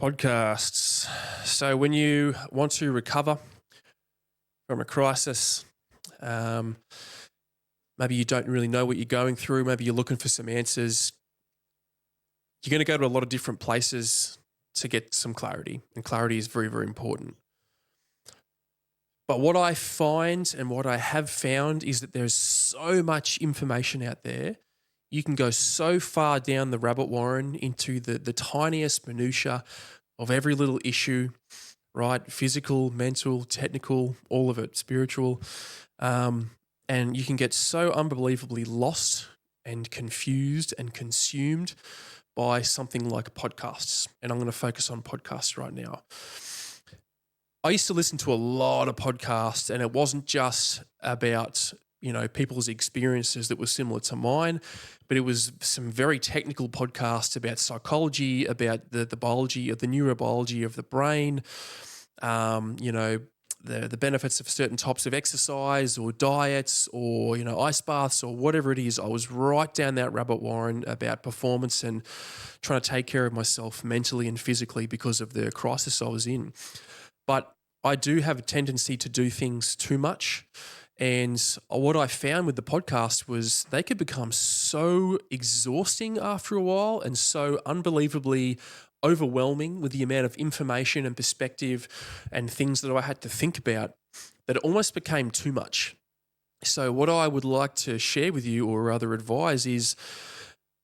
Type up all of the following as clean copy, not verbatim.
Podcasts. So when you want to recover from a crisis, um, maybe you don't really know what you're going through, maybe you're looking for some answers, you're going to go to a lot of different places to get some clarity, and clarity is very, very important. But what I find and what I have found is that there's so much information out there. You can go so far down the rabbit warren into the tiniest minutia of every little issue, right? Physical, mental, technical, all of it, spiritual. And you can get so unbelievably lost and confused and consumed by something like podcasts. And I'm going to focus on podcasts right now. I used to listen to a lot of podcasts, and it wasn't just about people's experiences that were similar to mine, but it was some very technical podcasts about psychology, about the biology of the neurobiology of the brain, the benefits of certain types of exercise or diets or, ice baths or whatever it is. I was right down that rabbit warren about performance and trying to take care of myself mentally and physically because of the crisis I was in. But I do have a tendency to do things too much. And what I found with the podcast was they could become so exhausting after a while and so unbelievably overwhelming with the amount of information and perspective and things that I had to think about that it almost became too much. So what I would like to share with you, or rather advise, is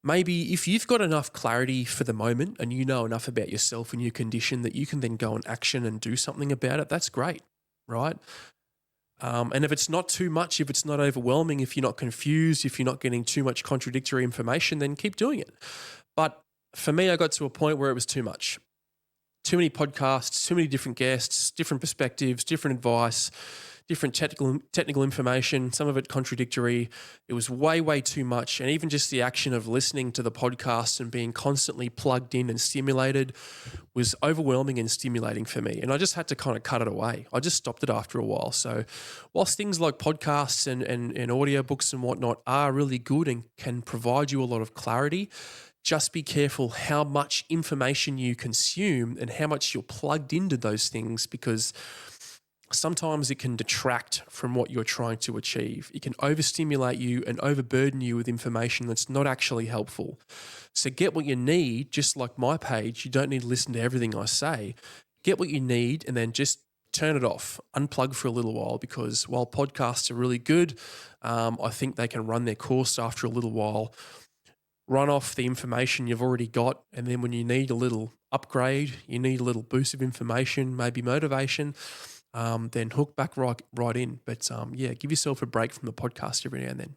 maybe if you've got enough clarity for the moment and you know enough about yourself and your condition that you can then go and action and do something about it, that's great, right? And if it's not too much, if it's not overwhelming, if you're not confused, if you're not getting too much contradictory information, then keep doing it. But for me, I got to a point where it was too much. Too many podcasts, too many different guests, different perspectives, different advice, different technical information, some of it contradictory. It was way, way too much. And even just the action of listening to the podcast and being constantly plugged in and stimulated was overwhelming and stimulating for me. And I just had to kind of cut it away. I just stopped it after a while. So whilst things like podcasts and audiobooks and whatnot are really good and can provide you a lot of clarity, just be careful how much information you consume and how much you're plugged into those things, because sometimes it can detract from what you're trying to achieve. It can overstimulate you and overburden you with information that's not actually helpful. So get what you need, just like my page. You don't need to listen to everything I say. Get what you need and then just turn it off, unplug for a little while, because while podcasts are really good, I think they can run their course after a little while. Run off the information you've already got, and then when you need a little upgrade, you need a little boost of information, maybe motivation, then hook back right in. But give yourself a break from the podcast every now and then.